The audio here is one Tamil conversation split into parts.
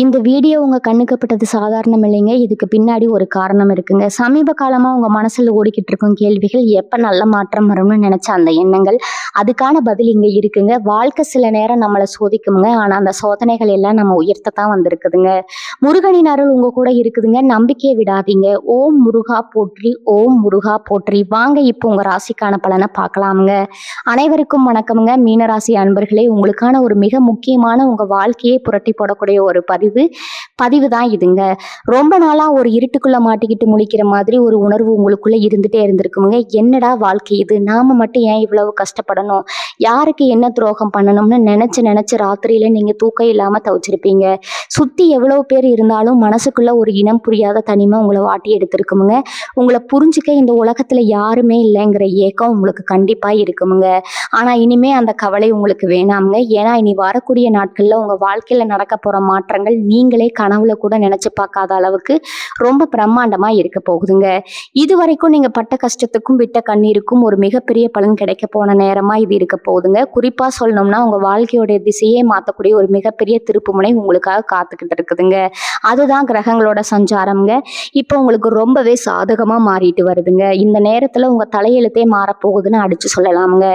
இந்த வீடியோ உங்க கண்ணுக்கு பட்டது சாதாரணம் இல்லைங்க. இதுக்கு பின்னாடி ஒரு காரணம் இருக்குங்க. சமீப காலமா உங்க மனசுல ஓடிக்கிட்டு இருக்கும் கேள்விகள், எப்ப நல்ல மாற்றம் வரும்னு நினைச்ச அந்த எண்ணங்கள், அதுக்கான பதில் இங்க இருக்குங்க. வாழ்க்கை சில நேரம் நம்மள சோதிக்குங்க. ஆனா அந்த சோதனைகள் எல்லாம் நம்ம உயர்த்தத்தான் வந்திருக்குதுங்க. முருகனின் அருள் உங்க கூட இருக்குதுங்க. நம்பிக்கையை விடாதீங்க. ஓம் முருகா போற்றி, ஓம் முருகா போற்றி. வாங்க இப்போ உங்க ராசிக்கான பலனை பார்க்கலாமுங்க. அனைவருக்கும் வணக்கமுங்க. மீனராசி அன்பர்களே, உங்களுக்கான ஒரு மிக முக்கியமான உங்க வாழ்க்கையை புரட்டி போடக்கூடிய ஒரு பதிவு தான் இதுங்க. ரொம்ப நாளா ஒரு இருட்டுக்குள்ள மாட்டிக்கிட்டு முழிக்கிற மாதிரி ஒரு உணர்வு உங்களுக்குள்ள இருந்துட்டே இருந்திருக்குங்க. என்னடா வாழ்க்கை இது, நாம மட்டும் ஏன் இவ்வளவு கஷ்டப்படணும், யாருக்கு என்ன துரோகம் பண்ணணும்னு நினைச்சு நினைச்சு ராத்திரியில நீங்க தூக்கம் இல்லாம தவிச்சிருப்பீங்க. சுத்தி எவ்வளவு பேர் இருந்தாலும் மனசுக்குள்ள ஒரு இனம் புரியாத தனிமை உங்களை வாட்டி எடுத்திருக்குமுங்க. உங்களை புரிஞ்சுக்க இந்த உலகத்துல யாருமே இல்லைங்கிற ஏக்கம் உங்களுக்கு கண்டிப்பா இருக்குமுங்க. ஆனா இனிமே அந்த கவலை உங்களுக்கு வேணாமுங்க. ஏன்னா இனி வரக்கூடிய நாட்கள்ல உங்க வாழ்க்கையில நடக்க போற மாற்றங்கள் நீங்களே கனவுல கூட நினைச்சு பார்க்காத அளவுக்கு ரொம்ப பிரம்மாண்டமா இருக்க போகுதுங்க. இது வரைக்கும் நீங்க பட்ட கஷ்டத்துக்கும் விட்ட கண்ணீருக்கும் ஒரு மிகப்பெரிய பலன் கிடைக்க போன நேரமா இது இருக்க போகுதுங்க. குறிப்பா சொல்லணும்னா உங்க வாழ்க்கையோட திசையே மாத்தக்கூடிய ஒரு மிகப்பெரிய திருப்புமுனை உங்களுக்காக காத்துக்கிட்டு இருக்குதுங்க. அதுதான் கிரகங்களோட சஞ்சாரம்ங்க. இப்போ உங்களுக்கு ரொம்பவே சாதகமா மாறிட்டு வருதுங்க. இந்த நேரத்துல உங்க தலையெழுத்தே மாறப்போகுதுன்னு அடிச்சு சொல்லலாமுங்க.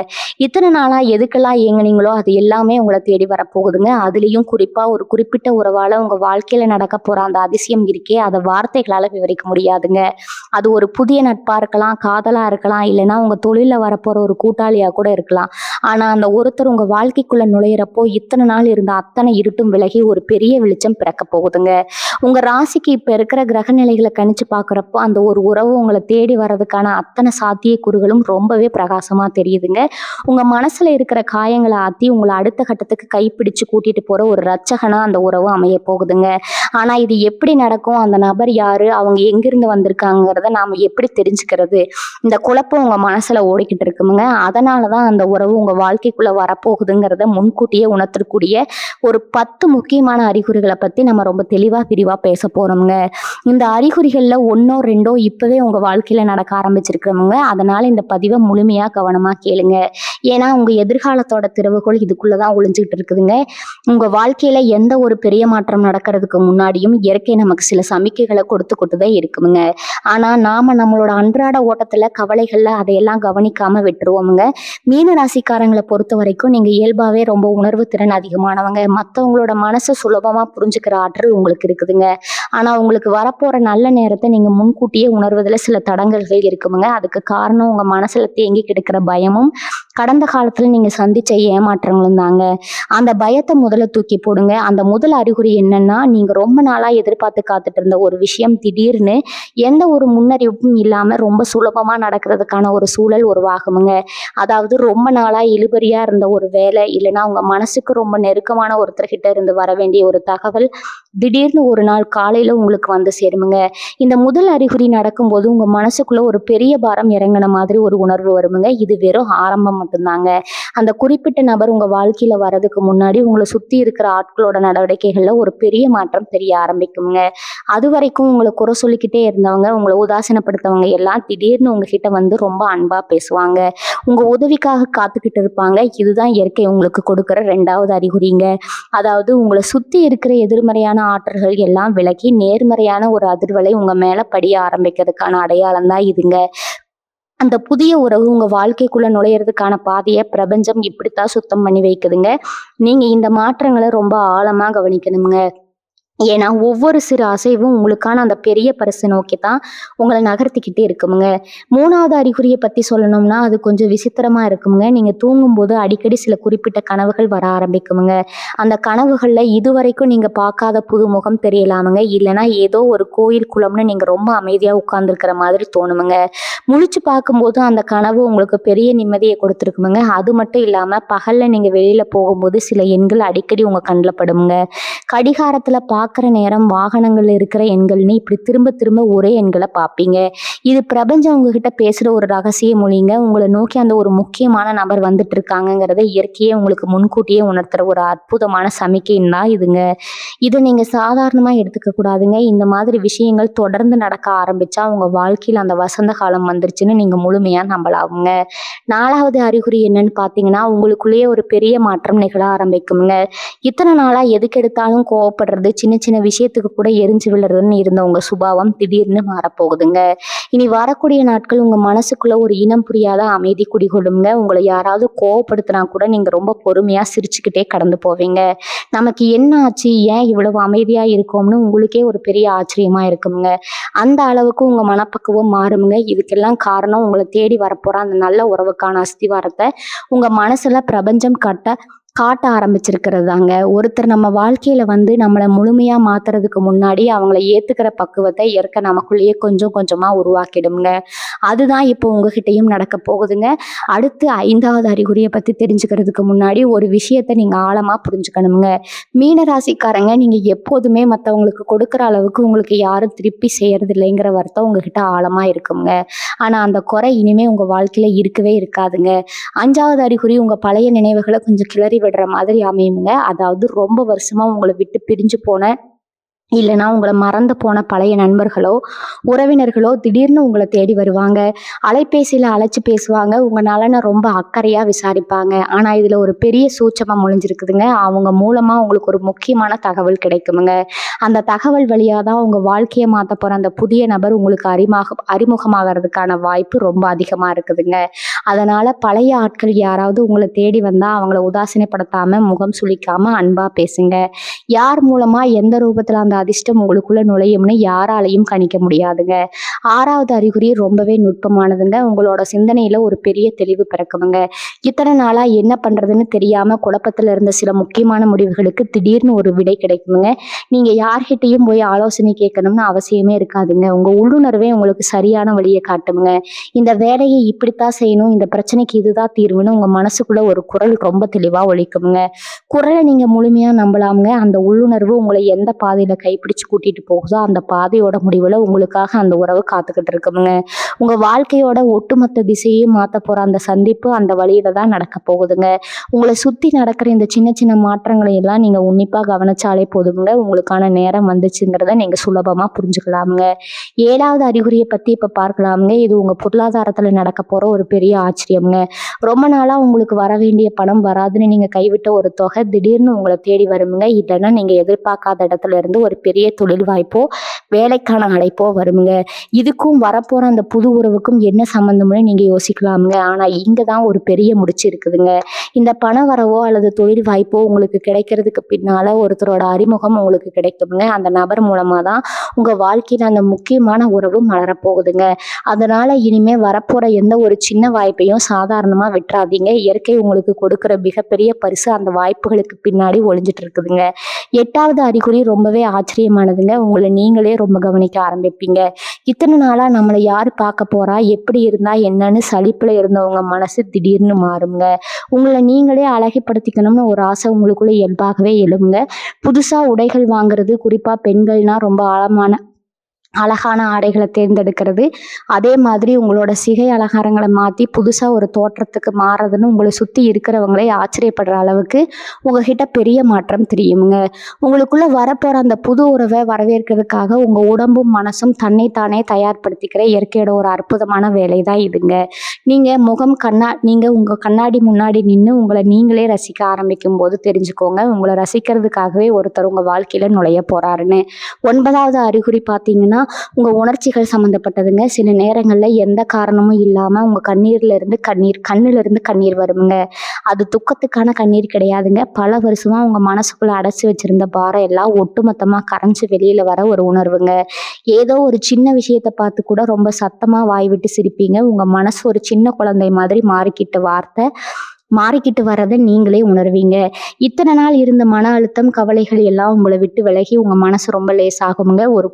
இத்தனை நாளா எதுக்கெல்லாம் இயங்குனீங்களோ அது எல்லாமே உங்களை தேடி வரப்போகுதுங்க. அதுலயும் குறிப்பா ஒரு குறிப்பிட்ட உறவால உங்க வாழ்க்கையில நடக்க போற அந்த அதிசயம் இருக்கே, அதை வார்த்தைகளால விவரிக்க முடியாதுங்க. அது ஒரு புதிய நட்பா இருக்கலாம், காதலா இருக்கலாம், இல்லைன்னா உங்க தொழில வரப்போற ஒரு கூட்டாளியா கூட இருக்கலாம். ஆனா அந்த ஒருத்தர் உங்க வாழ்க்கைக்குள்ள நுழையிறப்போ இத்தனை நாள் இருந்த அத்தனை இருட்டும் விலகி ஒரு பெரிய வெளிச்சம் பிறக்க போகுதுங்க. உங்க ராசிக்கு இப்ப இருக்கிற கிரக நிலைகளை கணிச்சு பாக்குறப்போ அந்த ஒரு உறவு உங்களை தேடி வர்றதுக்கான அத்தனை சாத்திய கூறுகளும் ரொம்பவே பிரகாசமா தெரியுதுங்க. உங்க மனசுல இருக்கிற காயங்களை ஆத்தி உங்களை அடுத்த கட்டத்துக்கு கைப்பிடிச்சு கூட்டிட்டு போற ஒரு ரட்சகனா அந்த உறவு அமைய போகுதுங்க. ஆனா இது எப்படி நடக்கும், அந்த நபர் யாரு, அவங்க எங்கிருந்து வந்திருக்காங்கிறத நாம எப்படி தெரிஞ்சுக்கிறது, இந்த குழப்பம் உங்க மனசுல ஓடிக்கிட்டு இருக்குமுங்க. அதனாலதான் அந்த உறவு உங்க வாழ்க்கைக்குள்ள வரப்போகுதுங்கிறத முன்கூட்டியே உணர்த்தக்கூடிய ஒரு 10 முக்கியமான அறிகுறிகளை பத்தி நம்ம ரொம்ப தெளிவா விரிவா பேச போறோம்ங்க. இந்த அறிகுறிகள்ல ஒன்னோ ரெண்டோ இப்பவே உங்க வாழ்க்கையில நடக்க ஆரம்பிச்சிருக்கிறவங்க. அதனால இந்த பதிவை முழுமையா கவனமா கேளுங்க. ஏன்னா உங்க எதிர்காலத்தோட திறவுகோள் இதுக்குள்ளதான் ஒளிஞ்சுக்கிட்டு இருக்குதுங்க. உங்க வாழ்க்கையில எந்த ஒரு பெரிய மாற்றம் நடக்கிறதுக்கு முன்னாடியும் இயற்கை நமக்கு சில சமிக்கைகளை கொடுத்துதான் இருக்குமுங்க. ஆனா நாம நம்மளோட அன்றாட ஓட்டத்துல கவலைகள்ல அதையெல்லாம் கவனிக்காம விட்டுருவோமுங்க. மீன ராசிக்காரங்களை பொறுத்த வரைக்கும் நீங்க இயல்பாவே ரொம்ப உணர்வு திறன் அதிகமானவங்க. மற்றவங்களோட மனசை சுலபமா புரிஞ்சுக்கிற ஆற்றல் உங்களுக்கு இருக்குதுங்க. ஆனா உங்களுக்கு வரப்போற நல்ல நேரத்தை நீங்க முன்கூட்டியே உணர்வதில் சில தடங்கல்கள் இருக்குமுங்க. அதுக்கு காரணம் உங்க மனசுல தேங்கி கிடக்கிற பயமும் கடந்த காலத்துல நீங்க சந்திச்ச ஏமாற்றங்களும் தாங்க. அந்த பயத்தை முதல்ல தூக்கி போடுங்க. அந்த முதல் அறிகுறி என்னன்னா, நீங்க ரொம்ப நாளா எதிர்பார்த்து காத்துட்டு இருந்த ஒரு விஷயம் திடீர்னு எந்த ஒரு முன்னறிவிப்பும் இல்லாம ரொம்ப சுலபமா நடக்கிறதுக்கான ஒரு சூழல் உருவாகுமுங்க. அதாவது ரொம்ப நாளா இழுபறியா இருந்த ஒரு வேலை, இல்லைன்னா உங்க மனசுக்கு ரொம்ப நெருக்கமான ஒருத்தர்கிட்ட இருந்து வர வேண்டிய ஒரு தகவல் திடீர்னு ஒரு நாள் காலையில உங்களுக்கு வந்து சேருமுங்க. இந்த முதல் அறிகுறி நடக்கும்போது உங்க மனசுக்குள்ள ஒரு பெரிய பாரம் இறங்கின மாதிரி ஒரு உணர்வு வருமுங்க. இது வெறும் ஆரம்பம் மட்டும்தாங்க. அந்த குறிப்பிட்ட நபர் உங்க வாழ்க்கையில வர்றதுக்கு முன்னாடி உங்களை சுத்தி இருக்கிற ஆட்களோட நடவடிக்கைகள்ல ஒரு பெரிய மாற்றம் தெரிய ஆரம்பிக்குங்க. அது வரைக்கும் உங்களை குறை சொல்லிக்கிட்டே இருந்தவங்க, உங்களை உதாசீனப்படுத்தவங்க எல்லாம் திடீர்னு உங்ககிட்ட வந்து ரொம்ப அன்பா பேசுவாங்க. உங்க உதவிக்காக காத்துக்கிட்டு இருப்பாங்க. இதுதான் இயற்கை உங்களுக்கு கொடுக்கிற 2வது அறிகுறிங்க. அதாவது உங்களை சுத்தி இருக்கிற எதிர்மறையான ஆற்றல்கள் எல்லாம் விலகி நேர்மறையான ஒரு அதிர்வலை உங்க மேல படிய ஆரம்பிக்கிறதுக்கான அடையாளம் தான் இதுங்க. அந்த புதிய உறவு உங்க வாழ்க்கைக்குள்ள நுழையிறதுக்கான பாதையை பிரபஞ்சம் இப்படித்தான் சுத்தம் பண்ணி வைக்குதுங்க. நீங்க இந்த மாற்றங்களை ரொம்ப ஆழமா கவனிக்கணுங்க. ஏன்னா ஒவ்வொரு சிறு அசைவும் உங்களுக்கான அந்த பெரிய பரிசு நோக்கி தான் உங்களை நகர்த்திக்கிட்டே இருக்குமுங்க. 3வது அறிகுறியை பத்தி சொல்லணும்னா அது கொஞ்சம் விசித்திரமா இருக்குமுங்க. நீங்க தூங்கும்போது அடிக்கடி சில குறிப்பிட்ட கனவுகள் வர ஆரம்பிக்குமுங்க. அந்த கனவுகள்ல இதுவரைக்கும் நீங்க பார்க்காத புது முகம் தெரியலாமுங்க. இல்லைன்னா ஏதோ ஒரு கோயில் குளம்னு நீங்க ரொம்ப அமைதியா உட்கார்ந்துருக்கிற மாதிரி தோணுமுங்க. முழிச்சு பார்க்கும்போது அந்த கனவு உங்களுக்கு பெரிய நிம்மதியை கொடுத்துருக்குமுங்க. அது மட்டும் இல்லாம பகல்ல நீங்க வெளியில போகும்போது சில எண்கள் அடிக்கடி உங்க கண்ணில் படுமுங்க. கடிகாரத்துல பார்க்குற நேரம், வாகனங்கள் இருக்கிற எண்கள்னு இப்படி திரும்ப திரும்ப ஒரே எண்களை பார்ப்பீங்க. இது பிரபஞ்சம் உங்ககிட்ட பேசுகிற ஒரு ரகசிய மொழிங்க. உங்களை நோக்கி அந்த ஒரு முக்கியமான நபர் வந்துட்டு இருக்காங்கிறத இயற்கையே உங்களுக்கு முன்கூட்டியே உணர்த்துற ஒரு அற்புதமான சமிக்கைன்னு தான் இதுங்க. இதை நீங்கள் சாதாரணமாக எடுத்துக்க கூடாதுங்க. இந்த மாதிரி விஷயங்கள் தொடர்ந்து நடக்க ஆரம்பிச்சா உங்கள் வாழ்க்கையில் அந்த வசந்த காலம் வந்துருச்சுன்னு நீங்கள் முழுமையாக நம்பலாமுங்க. 4வது அறிகுறி என்னன்னு பார்த்தீங்கன்னா, உங்களுக்குள்ளேயே ஒரு பெரிய மாற்றம் நிகழ ஆரம்பிக்குங்க. இத்தனை நாளாக எதுக்கு எடுத்தாலும் கோவப்படுறது, சின்ன சின்ன சின்ன விஷயத்துக்கு கூட எரிஞ்சு விழுறதுன்னு இருந்த உங்க சுபாவம் திடீர்னு மாறப்போகுதுங்க. இனி வரக்கூடிய நாட்கள் உங்க மனசுக்குள்ள ஒரு இனம் புரியாத அமைதி குடிகொள்ளுங்க. உங்களை யாராவது கோவப்படுத்தினா கூட நீங்க ரொம்ப பொறுமையா சிரிச்சுக்கிட்டே கடந்து போவீங்க. நமக்கு என்ன ஆச்சு, ஏன் இவ்வளவு அமைதியா இருக்கோம்னு உங்களுக்கே ஒரு பெரிய ஆச்சரியமா இருக்குங்க. அந்த அளவுக்கு உங்க மனப்பக்குவம் மாறுமுங்க. இதுக்கெல்லாம் காரணம் உங்களை தேடி வரப்போற அந்த நல்ல உறவுக்கான அஸ்திவாரத்தை உங்க மனசுல பிரபஞ்சம் காட்ட ஆரம்பிச்சிருக்கிறது தாங்க. ஒருத்தர் நம்ம வாழ்க்கையில நம்மளை முழுமையா மாத்துறதுக்கு முன்னாடி அவங்கள ஏத்துக்கிற பக்குவத்தை இயற்கை நமக்குள்ளேயே கொஞ்சம் கொஞ்சமா உருவாக்கிடுங்க. அதுதான் இப்போ உங்ககிட்டயும் நடக்க போகுதுங்க. அடுத்து 5வது அறிகுறியை பத்தி தெரிஞ்சுக்கிறதுக்கு முன்னாடி ஒரு விஷயத்த நீங்க ஆழமா புரிஞ்சுக்கணுங்க. மீன ராசிக்காரங்க, நீங்க எப்போதுமே மற்றவங்களுக்கு கொடுக்குற அளவுக்கு உங்களுக்கு யாரும் திருப்பி செய்யறது இல்லைங்கிற வருத்தம் உங்ககிட்ட ஆழமா இருக்குங்க. ஆனா அந்த குறை இனிமே உங்க வாழ்க்கையில இருக்கவே இருக்காதுங்க. 5வது அறிகுறி, உங்க பழைய நினைவுகளை கொஞ்சம் கிளறி விடுற மாதிரி அமையுங்க. அதாவது ரொம்ப வருஷமா உங்களை விட்டு பிரிஞ்சு போன இல்லைன்னா உங்களை மறந்து போன பழைய நண்பர்களோ உறவினர்களோ திடீர்னு உங்களை தேடி வருவாங்க. அலைபேசியில் அழைச்சி பேசுவாங்க. உங்க நலனை ரொம்ப அக்கறையா விசாரிப்பாங்க. ஆனா இதுல ஒரு பெரிய சூட்சமம் ஒளிஞ்சிருக்குதுங்க. அவங்க மூலமா உங்களுக்கு ஒரு முக்கியமான தகவல் கிடைக்குமுங்க. அந்த தகவல் வழியா தான் உங்க வாழ்க்கையை மாற்ற போற அந்த புதிய நபர் உங்களுக்கு அறிமுகமாகறதுக்கான வாய்ப்பு ரொம்ப அதிகமா இருக்குதுங்க. அதனால பழைய ஆட்கள் யாராவது உங்களை தேடி வந்தா அவங்கள உதாசீனப்படுத்தாம முகம் சுளிக்காம அன்பா பேசுங்க. யார் மூலமா எந்த ரூபத்துல அந்த அதிர்ஷ்டம் உங்களுக்குள்ள நுழையும்னு யாராலையும் கணிக்க முடியாதுங்க. 6வது அறிகுறி ரொம்பவே நுட்பமானதுங்க. உங்களோட சிந்தனையில ஒரு பெரிய தெளிவு பிறக்குமுங்க. இத்தனை நாளா என்ன பண்றதுன்னு தெரியாம குழப்பத்துல இருந்த சில முக்கியமான முடிவுகளுக்கு திடீர்னு ஒரு விடை கிடைக்குமுங்க. நீங்க யார்கிட்டையும் போய் ஆலோசனை கேட்கணும்னு அவசியமே இருக்காதுங்க. உங்க உள்ளுணர்வே உங்களுக்கு சரியான வழியை காட்டுமுங்க. இந்த வேலையை இப்படித்தான் செய்யணும், இந்த பிரச்சனைக்கு இதுதான் தீர்வுன்னு உங்க மனசுக்குள்ள ஒரு குரல் ரொம்ப தெளிவா ஒலிக்குமுங்க. குரலை நீங்க முழுமையா நம்பலாமுங்க. அந்த உள்ளுணர்வு உங்களை எந்த பாதையில கைப்பிடிச்சு கூட்டிட்டு போகுதோ அந்த பாதையோட முடிவுல உங்களுக்காக அந்த உறவு காத்துக்கிட்டு இருக்குமுங்க. உங்க வாழ்க்கையோட ஒட்டுமொத்த திசையையும் மாத்த போற அந்த சந்திப்பு அந்த வழியில தான் நடக்க போகுதுங்க. உங்களை சுத்தி நடக்கிற இந்த சின்ன சின்ன மாற்றங்களை எல்லாம் நீங்க உன்னிப்பா கவனிச்சாலே போதுங்க. உங்களுக்கான நேரம் வந்துச்சுங்கிறத நீங்க சுலபமா புரிஞ்சுக்கலாமுங்க. 7வது அறிகுறியை பத்தி இப்ப பார்க்கலாமுங்க. இது உங்க பொருளாதாரத்துல நடக்க போற ஒரு பெரிய ஆச்சரியம்ங்க. ரொம்ப நாளா உங்களுக்கு வர வேண்டிய பணம் வராதுன்னு நீங்க கைவிட்ட ஒரு தொகை திடீர்னு உங்களை தேடி வருமுங்க. இல்லைன்னா நீங்க எதிர்பார்க்காத இடத்துல இருந்து ஒரு பெரிய தொழில் வாய்ப்போ வேலைக்கான அழைப்போ வருமுங்க. இதுக்கும் வரப்போற அந்த புது உறவுக்கும் என்ன சம்பந்தம்னு நீங்க யோசிக்கலாமுங்க. ஆனா இங்கதான் ஒரு பெரிய முடிச்சு இருக்குதுங்க. இந்த பண வரவோ அல்லது தொழில் வாய்ப்போ உங்களுக்கு கிடைக்கிறதுக்கு பின்னால ஒருத்தரோட அறிமுகம் உங்களுக்கு கிடைக்குமுங்க. அந்த நபர் மூலமா தான் உங்க வாழ்க்கையில அந்த முக்கியமான உறவு மலரப்போகுதுங்க. அதனால இனிமே வரப்போற எந்த ஒரு சின்ன வாய்ப்பையும் சாதாரணமா விட்டுறாதீங்க. இயற்கை உங்களுக்கு கொடுக்கிற மிகப்பெரிய பரிசு அந்த வாய்ப்புகளுக்கு பின்னாடி ஒளிஞ்சிட்டு இருக்குதுங்க. 8வது அறிகுறி ரொம்பவே ஆச்சரியமானதுங்க. உங்களை நீங்களே ரொம்ப கவனிக்க ஆரம்பிப்பீங்க. இத்தனை நாளா நம்மளை யாரு பார்க்க போறா, எப்படி இருந்தா என்னன்னு சலிப்புல இருந்தவங்க மனசு திடீர்னு மாறுங்க. உங்களை நீங்களே அழகுபடுத்திக்கணும்னு ஒரு ஆசை உங்களுக்குள்ள இயல்பாகவே எழுங்க. புதுசா உடைகள் வாங்குறது, குறிப்பா பெண்கள்னா ரொம்ப அழகான ஆடைகளை தேர்ந்தெடுக்கிறது, அதே மாதிரி உங்களோட சிகை அலங்காரங்களை மாற்றி புதுசாக ஒரு தோற்றத்துக்கு மாறுறதுன்னு உங்களை சுற்றி இருக்கிறவங்களே ஆச்சரியப்படுற அளவுக்கு உங்ககிட்ட பெரிய மாற்றம் தெரியுமுங்க. உங்களுக்குள்ள வரப்போகிற அந்த புது உறவை வரவேற்கிறதுக்காக உங்கள் உடம்பும் மனசும் தன்னைத்தானே தயார்படுத்திக்கிற இயற்கையோட ஒரு அற்புதமான வேலை தான் இதுங்க. நீங்கள் உங்கள் கண்ணாடி முன்னாடி நின்று உங்களை நீங்களே ரசிக்க ஆரம்பிக்கும் போது தெரிஞ்சுக்கோங்க, உங்களை ரசிக்கிறதுக்காகவே ஒருத்தர் உங்கள் வாழ்க்கையில் நுழைய போகிறாருன்னு. 9வது அறிகுறி பார்த்தீங்கன்னா உங்க உணர்ச்சிகள் சம்மந்தப்பட்டதுங்க. சில நேரங்கள்ல எந்த காரணமும் இல்லாம உங்க கண்ணுல இருந்து கண்ணீர் வருமுங்க. அது துக்கத்துக்கான கண்ணீர் கிடையாதுங்க. பல வருஷமா உங்க மனசுக்குள்ள அடைச்சி வச்சிருந்த பாரம் எல்லாம் ஒட்டுமொத்தமா கரைஞ்சு வெளியில வர ஒரு உணர்வுங்க. ஏதோ ஒரு சின்ன விஷயத்த பார்த்து கூட ரொம்ப சத்தமா வாய் விட்டு சிரிப்பீங்க. உங்க மனசு ஒரு சின்ன குழந்தை மாதிரி மாறிக்கிட்டு வர்றதை நீங்களே உணர்வீங்க. இத்தனை நாள் இருந்த மன அழுத்தம் கவலைகள் எல்லாம் உங்களை விட்டு விலகி உங்க மனசு ரொம்ப லேசாகுங்க. ஒரு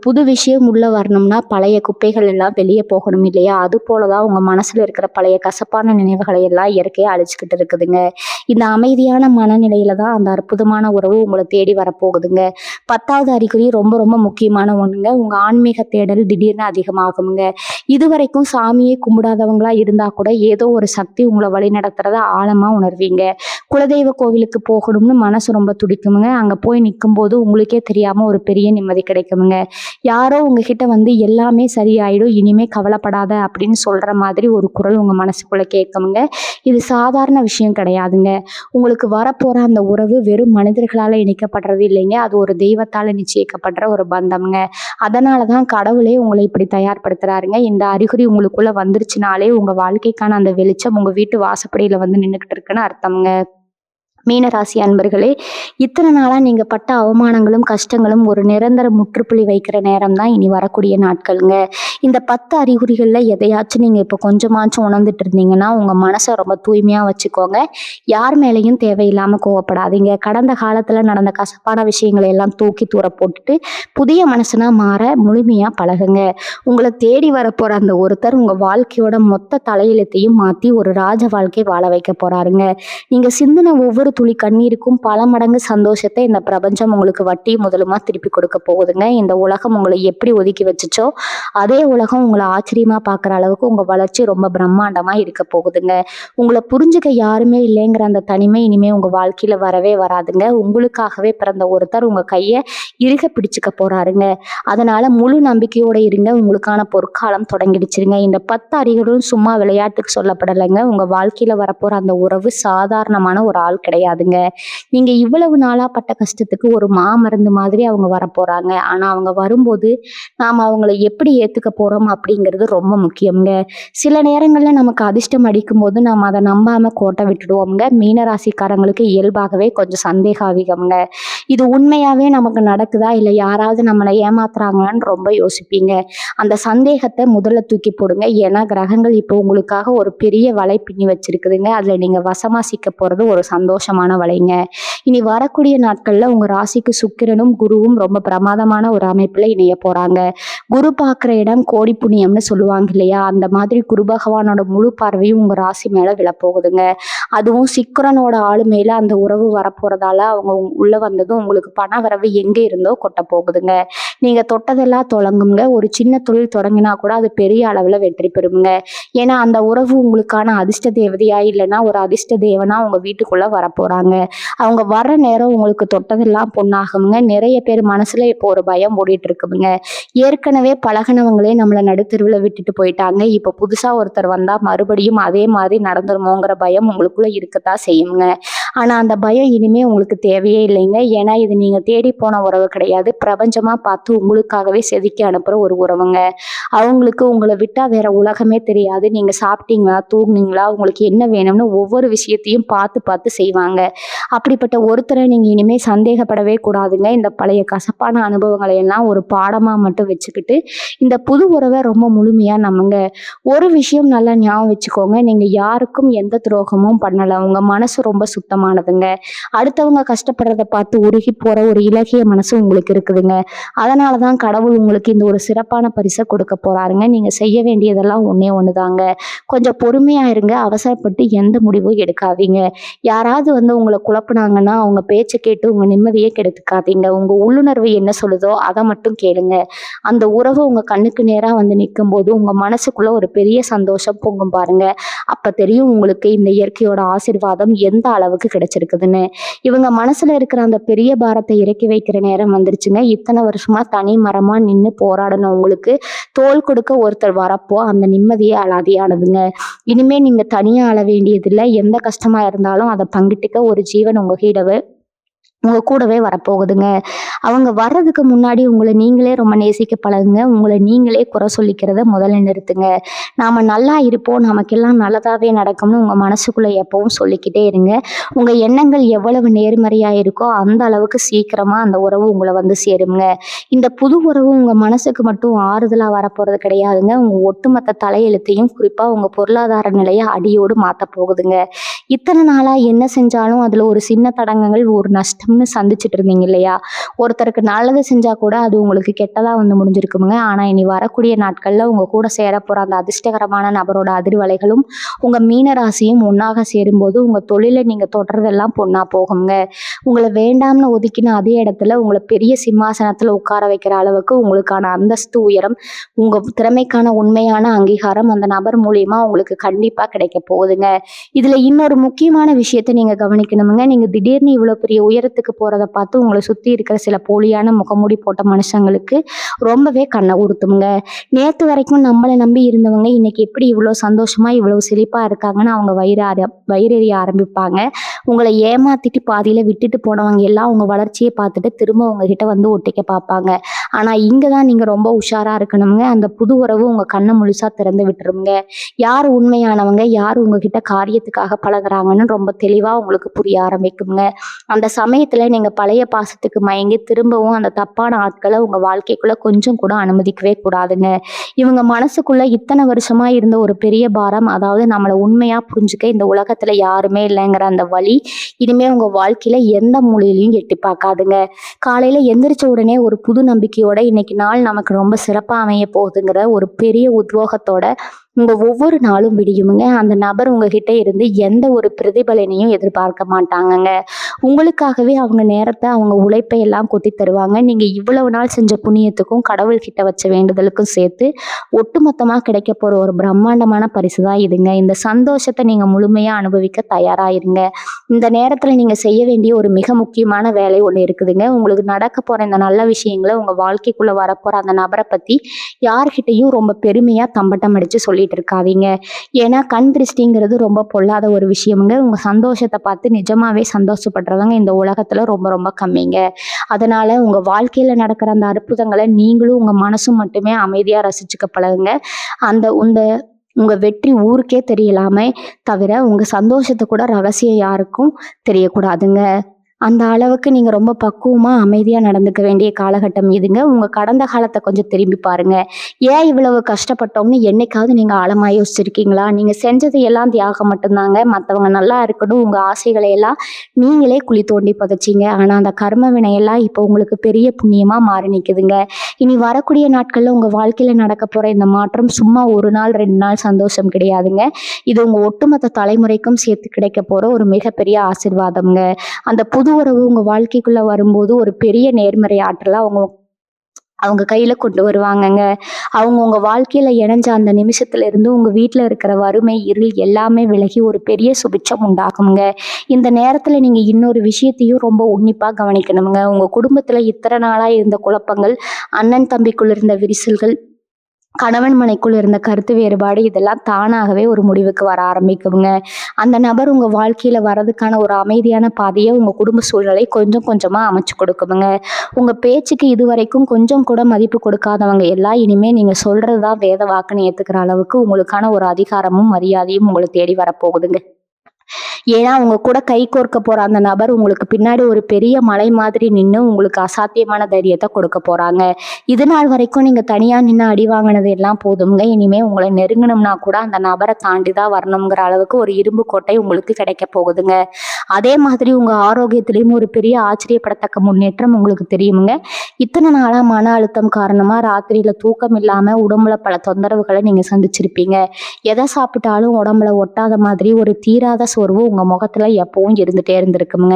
புது விஷயம் உள்ள வரணும்னா பழைய குப்பைகள் எல்லாம் வெளியே போகணும் இல்லையா? அது போலதான் உங்க மனசுல இருக்கிற பழைய கசப்பான நினைவுகளை எல்லாம் இயற்கையா அழிச்சுக்கிட்டு இருக்குதுங்க. இந்த அமைதியான மனநிலையில தான் அந்த அற்புதமான உறவு உங்களை தேடி வரப்போகுதுங்க. 10வது அறிகுறி ரொம்ப ரொம்ப முக்கியமான ஒண்ணுங்க. உங்க ஆன்மீக தேடல் திடீர்னு அதிகமாகுங்க. இதுவரைக்கும் சாமியை கும்பிடாதவங்களா இருந்தா கூட ஏதோ ஒரு சக்தி சக்தி உங்களை வழி நடத்துறத ஆழமா உணர்வீங்க. குலதெய்வ கோவிலுக்கு போகணும்னு மனசு ரொம்ப துடிக்குமுங்க. அங்க போய் நிக்கும்போது உங்களுக்கே தெரியாம ஒரு பெரிய நிம்மதி கிடைக்குமுங்க. யாரோ உங்ககிட்ட வந்து எல்லாமே சரியாயிடும், இனிமே கவலைப்படாத அப்படின்னு சொல்ற மாதிரி ஒரு குரல் உங்க மனசுக்குள்ள கேட்குமுங்க. இது சாதாரண விஷயம் கிடையாதுங்க. உங்களுக்கு வரப்போற அந்த உறவு வெறும் மனிதர்களால இணைக்கப்படுறது இல்லைங்க. அது ஒரு தெய்வத்தால நிச்சயிக்கப்படுற ஒரு பந்தம்ங்க. அதனாலதான் கடவுளே உங்களை இப்படி தயார்படுத்துறாருங்க. இந்த அறிகுறி உங்களுக்குள்ள வந்துருச்சுனாலே உங்க வாழ்க்கைக்கான அந்த வெளிச்சம் உங்க வீட்டு வாசப்படியில வந்து நின்னுகிட்டு இருக்குன்னு அர்த்தம்ங்க. மீனராசி அன்பர்களே, இத்தனை நாளா நீங்க பட்ட அவமானங்களும் கஷ்டங்களும் ஒரு நிரந்தர முற்றுப்புள்ளி வைக்கிற நேரம் தான் இனி வரக்கூடிய நாட்களுங்க. இந்த 10 அறிகுறிகள்ல எதையாச்சும் நீங்க இப்போ கொஞ்சமாச்சும் உணர்ந்துட்டு இருந்தீங்கன்னா உங்க மனசை ரொம்ப தூய்மையா வச்சுக்கோங்க. யார் மேலேயும் தேவையில்லாம கோவப்படாதீங்க. கடந்த காலத்துல நடந்த கசப்பான விஷயங்களை எல்லாம் தூக்கி தூர போட்டுட்டு புதிய மனுஷனா மாற முழுமையா பழகுங்க. உங்களை தேடி வரப்போற அந்த ஒருத்தர் உங்க வாழ்க்கையோட மொத்த தலையெழுத்தையும் மாத்தி ஒரு ராஜ வாழ்க்கை வாழ வைக்க போறாருங்க. நீங்க சிந்தின ஒவ்வொரு துளி கண்ணீருக்கும் பல மடங்கு சந்தோஷத்தை இந்த பிரபஞ்சம் உங்களுக்கு வட்டி முதலுமா திருப்பி கொடுக்க போகுதுங்க. இந்த உலகம் உங்களை எப்படி ஒதுக்கி வச்சுச்சோ அதே உலகம் உங்களை ஆச்சரியமா பார்க்குற அளவுக்கு உங்க வளர்ச்சி ரொம்ப பிரம்மாண்டமா இருக்க போகுதுங்க. உங்களை புரிஞ்சுக்க யாருமே இல்லைங்கிற அந்த தனிமை இனிமே உங்க வாழ்க்கையில வரவே வராதுங்க. உங்களுக்காகவே பிறந்த ஒருத்தர் உங்க கையை இறுக பிடிச்சுக்க போறாருங்க. அதனால முழு நம்பிக்கையோட இருங்க. உங்களுக்கான பொற்காலம் தொடங்கிடுச்சிருங்க. இந்த 10 அறிகுறிகளும் சும்மா விளையாட்டுக்கு சொல்லப்படலைங்க. உங்க வாழ்க்கையில வரப்போற அந்த உறவு சாதாரணமான ஒரு ஆள் கிடையாதுங்க. நீங்க இவ்வளவு நாளா பட்ட கஷ்டத்துக்கு ஒரு மாமருந்து மாதிரி அவங்க வரப்போறாங்க. ஆனா அவங்க வரும்போது நாம அவங்கள எப்படி ஏத்துக்க போறோம் அப்படிங்கிறது ரொம்ப முக்கியம்ங்க. சில நேரங்கள்ல நமக்கு அதிர்ஷ்டம் அடிக்கும் போது நாம அதை நம்பாம கோட்டை விட்டுடுவோம்ங்க. மீனராசிக்காரங்களுக்கு இயல்பாகவே கொஞ்சம் சந்தேகம் அதிகம்ங்க. இது உண்மையாவே நமக்கு நடக்குதா இல்ல யாராவது நம்மளை ஏமாத்துறாங்கன்னு ரொம்ப யோசிப்பீங்க. அந்த சந்தேகத்தை முதல்ல தூக்கி போடுங்க. ஏன்னா கிரகங்கள் இப்போ உங்களுக்காக ஒரு பெரிய வலை பின்னி வச்சிருக்குதுங்க. அதுல நீங்க வசமா சிக்க போறது ஒரு சந்தோஷமான வலைங்க. இனி வரக்கூடிய நாட்கள்ல உங்க ராசிக்கு சுக்கிரனும் குருவும் ரொம்ப பிரமாதமான ஒரு அமைப்புல இணைய போறாங்க. குரு பார்க்குற இடம் கோடி புண்ணியம்னு சொல்லுவாங்க இல்லையா, அந்த மாதிரி குரு பகவானோட முழு பார்வையும் உங்க ராசி மேல விழப்போகுதுங்க. அதுவும் சுக்கிரனோட ஆளுமையில அந்த உறவு வரப்போறதால அவங்க உள்ள வந்ததும் உங்களுக்கு பண வரவு எங்க இருந்தோ கொட்ட போகுதுங்க. நீங்க தொட்டதெல்லாம் தொடங்குங்க. ஒரு சின்ன தொழில் தொடங்கினா கூட அது பெரிய அளவுல வெற்றி பெறுங்க. ஏன்னா அந்த உறவு உங்களுக்கான அதிர்ஷ்ட தேவதையா இல்லைன்னா ஒரு அதிர்ஷ்ட தேவனா உங்க வீட்டுக்குள்ள வரப்போறாங்க. அவங்க வர்ற நேரம் உங்களுக்கு தொட்டதெல்லாம் பொண்ணாகுங்க. நிறைய பேர் மனசுல இப்போ ஒரு பயம் ஓடிட்டு இருக்குங்க. ஏற்கனவே பழகினவங்களே நம்மளை நடுத்தெருவில் விட்டுட்டு போயிட்டாங்க. இப்போ புதுசா ஒருத்தர் வந்தா மறுபடியும் அதே மாதிரி நடந்துருமோங்கிற பயம் உங்களுக்குள்ள இருக்கத்தான் செய்யுங்க. ஆனா அந்த பயம் இனிமே உங்களுக்கு தேவையே இல்லைங்க. ஏன்னா இது நீங்க தேடி போன உறவு கிடையாது. பிரபஞ்சமா பார்த்து உங்களுக்காகவே செதுக்கி அனுப்புற ஒரு உறவுங்க. அவங்களுக்கு உங்களை விட்டா வேற உலகமே தெரியாது. நீங்க சாப்பிட்டீங்களா, தூங்குனீங்களா, உங்களுக்கு என்ன வேணும்னு ஒவ்வொரு விஷயத்தையும் பார்த்து பார்த்து செய்வாங்க. அப்படிப்பட்ட ஒருத்தரை நீங்க இனிமே சந்தேகப்படவே கூடாதுங்க. இந்த பழைய கசப்பான அனுபவங்களை எல்லாம் ஒரு பாடமா மட்டும் வச்சுக்கிட்டு இந்த புது உறவை ரொம்ப முழுமையா நம்புங்க. ஒரு விஷயம் நல்லா ஞாபகம் வச்சுக்கோங்க. நீங்க யாருக்கும் எந்த துரோகமும் பண்ணல. உங்க மனசு ரொம்ப சுத்தமானதுங்க. அடுத்தவங்க கஷ்டப்படுறத பார்த்து உருகி போற ஒரு இலகிய மனசு உங்களுக்கு இருக்குதுங்க. அதனாலதான் கடவுள் உங்களுக்கு இந்த ஒரு சிறப்பான பரிசை கொடுக்க போறாருங்க. நீங்க செய்ய வேண்டியதெல்லாம் ஒண்ணே ஒண்ணுதாங்க. கொஞ்சம் பொறுமையா இருங்க. அவசரப்பட்டு எந்த முடிவும் எடுக்காதீங்க. யாராவது வந்து உங்களை குழப்புனாங்கன்னா அவங்க பேச்சை கேட்டு உங்க நிம்மதியே கெடுத்துக்காதீங்க. உங்க உள்ளுணர்வு என்ன சொல்லுதோ அதை மட்டும் கேளுங்க. அந்த உறவு உங்க கண்ணுக்கு நேரா வந்து நிற்கும் போது உங்க மனசுக்குள்ள ஒரு பெரிய சந்தோஷம் பொங்கும் பாருங்க. அப்ப தெரியும் உங்களுக்கு இந்த இயற்கையோட ஆசீர்வாதம் எந்த அளவுக்கு கிடைச்சிருக்குதுன்னு. இவங்க மனசுல இருக்கிற அந்த பெரிய பாரத்தை இறக்கி வைக்கிற நேரம் வந்துருச்சுங்க. இத்தனை வருஷமா தனி மரமா நின்று போராடணும் உங்களுக்கு தோள் கொடுக்க ஒருத்தர் வரப்போ அந்த நிம்மதியே அலாதியானதுங்க. இனிமே நீங்க தனியா அழ வேண்டியதில்லை. எந்த கஷ்டமா இருந்தாலும் அதை பங்கிட்டுக்க ஒரு ஜீவன் உங்க கூடவே வரப்போகுதுங்க. அவங்க வர்றதுக்கு முன்னாடி உங்களை நீங்களே ரொம்ப நேசிக்க பழகுங்க. உங்களை நீங்களே குறை சொல்லிக்கிறத முதல்ல நிறுத்துங்க. நாம நல்லா இருப்போம், நமக்கெல்லாம் நல்லதாவே நடக்கும்னு உங்க மனசுக்குள்ள எப்பவும் சொல்லிக்கிட்டே இருங்க. உங்க எண்ணங்கள் எவ்வளவு நேர்மறையா இருக்கோ அந்த அளவுக்கு சீக்கிரமா அந்த உறவு உங்களை வந்து சேருங்க. இந்த புது உறவு உங்க மனசுக்கு மட்டும் ஆறுதலா வரப்போறது கிடையாதுங்க. உங்க ஒட்டுமொத்த தலையெழுத்தையும் குறிப்பா உங்க பொருளாதார நிலையை அடியோடு மாத்த போகுதுங்க. இத்தனை நாளா என்ன செஞ்சாலும் அதுல ஒரு சின்ன தடங்கங்கள், ஒரு நஷ்டம் கிடைக்கும்னு சந்திச்சுட்டு இருந்தீங்க இல்லையா? ஒருத்தருக்கு நல்லது செஞ்சா கூட அது உங்களுக்கு கெட்டதா வந்து முடிஞ்சிருக்குமுங்க. ஆனா இனி வரக்கூடிய நாட்கள்ல உங்க கூட சேரப்போற அந்த அதிர்ஷ்டகரமான நபரோட அதிர்வலைகளும் உங்க மீன ராசியும் ஒண்ணாக சேரும்போது உங்க தொழில நீங்க தொடர்றதெல்லாம் பொண்ணா போகுங்க. உங்கள வேண்டாம்னு ஒதுக்கின அதே இடத்துல உங்கள பெரிய சிம்மாசனத்துல உட்கார வைக்கிற அளவுக்கு உங்களுக்கான அந்தஸ்து, உயரம், உங்க திறமைக்கான உண்மையான அங்கீகாரம் அந்த நபர் மூலியமா உங்களுக்கு கண்டிப்பா கிடைக்க போகுதுங்க. இதுல இன்னொரு முக்கியமான விஷயத்த நீங்க கவனிக்கணுமுங்க. நீங்க திடீர்னு இவ்வளவு பெரிய உயரத்துக்கு போறத பார்த்து உங்கள சுத்தி இருக்கிற சில போலியான முகமூடி போட்ட மனுஷங்களுக்கு ரொம்பவே கண்ண உறுத்துமுங்க. நேத்து வரைக்கும் நம்மள நம்பி இருந்தவங்க இன்னைக்கு எப்படி இவ்வளவு சந்தோஷமா, இவ்வளவு செழிப்பா இருக்காங்கன்னு அவங்க வயிறெறிய ஆரம்பிப்பாங்க. உங்கள ஏமாத்திட்டு பாதியில விட்டுட்டு போனவங்க எல்லாம் உங்க வளர்ச்சிய பார்த்துட்டு திரும்ப உங்ககிட்ட வந்து ஒட்டிக்க பார்ப்பாங்க. ஆனா இங்க தான் நீங்க ரொம்ப உஷாரா இருக்கணுமுங்க. அந்த புது உறவு உங்க கண்ண முழுசா திறந்து விட்டுருமுங்க. யார் உண்மையானவங்க, யார் உங்ககிட்ட காரியத்துக்காக பழகுறாங்கன்னு ரொம்ப தெளிவா உங்களுக்கு புரிய ஆரம்பிக்குங்க. அந்த சமயத்துல நீங்க பழைய பாசத்துக்கு மயங்கி திரும்பவும் அந்த தப்பான ஆட்களை உங்க வாழ்க்கைக்குள்ள கொஞ்சம் கூட அனுமதிக்கவே கூடாதுங்க. இவங்க மனசுக்குள்ள இத்தனை வருஷமா இருந்த ஒரு பெரிய பாரம், அதாவது நம்மள உண்மையா புரிஞ்சுக்க இந்த உலகத்துல யாருமே இல்லைங்கிற அந்த வலி இனிமே உங்க வாழ்க்கையில எந்த மூலையிலையும் எட்டி பார்க்காதுங்க. காலையில எந்திரிச்ச உடனே ஒரு புது நம்பிக்கையோட இன்னைக்கு நாள் நமக்கு ரொம்ப சிறப்பா அமைய போகுதுங்கிற ஒரு பெரிய உத்வேகத்தோட உங்க ஒவ்வொரு நாளும் விடியுமுங்க. அந்த நபர் உங்ககிட்ட இருந்து எந்த ஒரு பிரதிபலனையும் எதிர்பார்க்க மாட்டாங்கங்க. உங்களுக்காகவே அவங்க நேரத்தை, அவங்க உழைப்பை எல்லாம் கொட்டி தருவாங்க. நீங்க இவ்வளவு நாள் செஞ்ச புண்ணியத்துக்கும் கடவுள்கிட்ட வச்ச வேண்டுதலுக்கும் சேர்த்து ஒட்டுமொத்தமா கிடைக்க போற ஒரு பிரம்மாண்டமான பரிசு தான் இதுங்க. இந்த சந்தோஷத்தை நீங்க முழுமையா அனுபவிக்க தயாராயிருங்க. இந்த நேரத்துல நீங்க செய்ய வேண்டிய ஒரு மிக முக்கியமான வேலை ஒண்ணு இருக்குதுங்க. உங்களுக்கு நடக்க போற இந்த நல்ல விஷயங்களை உங்க வாழ்க்கைக்குள்ள வரப்போற அந்த நபரை பத்தி யார்கிட்டையும் ரொம்ப பெருமையா தம்பட்டம் அடிச்சு சொல்லிட்டு இருக்காதீங்க. ஏன்னா கண் திருஷ்டிங்கிறது ரொம்ப பொல்லாத ஒரு விஷயமுங்க. உங்க சந்தோஷத்தை பார்த்து நிஜமாவே சந்தோஷப்படுறவங்க இந்த உலகத்துல ரொம்ப ரொம்ப கம்மிங்க. அதனால உங்க வாழ்க்கையில நடக்கிற அந்த அற்புதங்களை நீங்களும் உங்க மனசும் மட்டுமே அமைதியா ரசிச்சுக்க பழகுங்க. அந்த உங்க உங்க வெற்றி ஊருக்கே தெரியலாமே தவிர உங்க சந்தோஷத்தை கூட ரகசியம் யாருக்கும் தெரியக்கூடாதுங்க. அந்த அளவுக்கு நீங்க ரொம்ப பக்குவமா, அமைதியா நடந்துக்க வேண்டிய காலகட்டம் இதுங்க. உங்க கடந்த காலத்த கொஞ்சம் திரும்பி பாருங்க. ஏன் இவ்வளவு கஷ்டப்பட்டோம்னு என்னைக்காவது நீங்க ஆழமா யோசிச்சிருக்கீங்களா? நீங்க செஞ்சது எல்லாம் தியாகம் மட்டும்தாங்க. மத்தவங்க நல்லா இருக்கணும், உங்க ஆசைகளை எல்லாம் நீங்களே குழி தோண்டி புதைச்சீங்க. ஆனா அந்த கர்ம வினையெல்லாம் இப்போ உங்களுக்கு பெரிய புண்ணியமா மாறி நிக்குதுங்க. இனி வரக்கூடிய நாட்கள்ல உங்க வாழ்க்கையில நடக்க போற இந்த மாற்றம் சும்மா 1 நாள், 2 நாள் சந்தோஷம் கிடையாதுங்க. இது உங்க ஒட்டுமொத்த தலைமுறைக்கும் சேர்த்து கிடைக்க போற ஒரு மிகப்பெரிய ஆசீர்வாதம்ங்க. அந்த புது உறவு உங்க வாழ்க்கைக்குள்ள வரும்போது ஒரு பெரிய நேர்மறை ஆற்றலா அவங்க அவங்க கையில கொண்டு வருவாங்கங்க. அவங்க உங்க வாழ்க்கையில இணைஞ்ச அந்த நிமிஷத்துல இருந்து உங்க வீட்டுல இருக்கிற வறுமை, இருள் எல்லாமே விலகி ஒரு பெரிய சுபிட்சம் உண்டாகுங்க. இந்த நேரத்துல நீங்க இன்னொரு விஷயத்தையும் ரொம்ப உன்னிப்பா கவனிக்கணுங்க. உங்க குடும்பத்துல இத்தனை நாளா இருந்த குழப்பங்கள், அண்ணன் தம்பிக்குள்ள இருந்த விரிசல்கள், கணவன் மனைக்குள் இருந்த கருத்து வேறுபாடு இதெல்லாம் தானாகவே ஒரு முடிவுக்கு வர ஆரம்பிக்குங்க. அந்த நபர் உங்க வாழ்க்கையில வர்றதுக்கான ஒரு அமைதியான பாதையை உங்க குடும்ப சூழ்நிலை கொஞ்சம் கொஞ்சமா அமைச்சு கொடுக்குமுங்க. உங்க பேச்சுக்கு இதுவரைக்கும் கொஞ்சம் கூட மதிப்பு கொடுக்காதவங்க எல்லாம் இனிமே நீங்க சொல்றதுதான் வேத வாக்குன்னு ஏத்துக்கிற அளவுக்கு உங்களுக்கான ஒரு அதிகாரமும் மரியாதையும் உங்களை தேடி வரப்போகுதுங்க. ஏன்னா உங்க கூட கை கோர்க்க போற அந்த நபர் உங்களுக்கு பின்னாடி ஒரு பெரிய மலை மாதிரி நின்று உங்களுக்கு அசாத்தியமான தைரியத்தை கொடுக்க போறாங்க. இது நாள் வரைக்கும் நீங்க தனியா நின்று அடி வாங்கினது எல்லாம் போதுங்க. இனிமே உங்களை நெருங்கணும்னா கூட அந்த நபரை தாண்டி தான் வரணுங்கிற அளவுக்கு ஒரு இரும்பு கோட்டை உங்களுக்கு கிடைக்க போகுதுங்க. அதே மாதிரி உங்க ஆரோக்கியத்திலையும் ஒரு பெரிய ஆச்சரியப்படத்தக்க முன்னேற்றம் உங்களுக்கு தெரியுமுங்க. இத்தனை நாளா மன அழுத்தம் காரணமா ராத்திரியில தூக்கம் இல்லாம உடம்புல பல தொந்தரவுகளை நீங்க சந்திச்சிருப்பீங்க. எதை சாப்பிட்டாலும் உடம்புல ஒட்டாத மாதிரி ஒரு தீராத சோர்வு உங்க முகத்துல எப்பவும் இருந்துட்டே இருந்திருக்குங்க.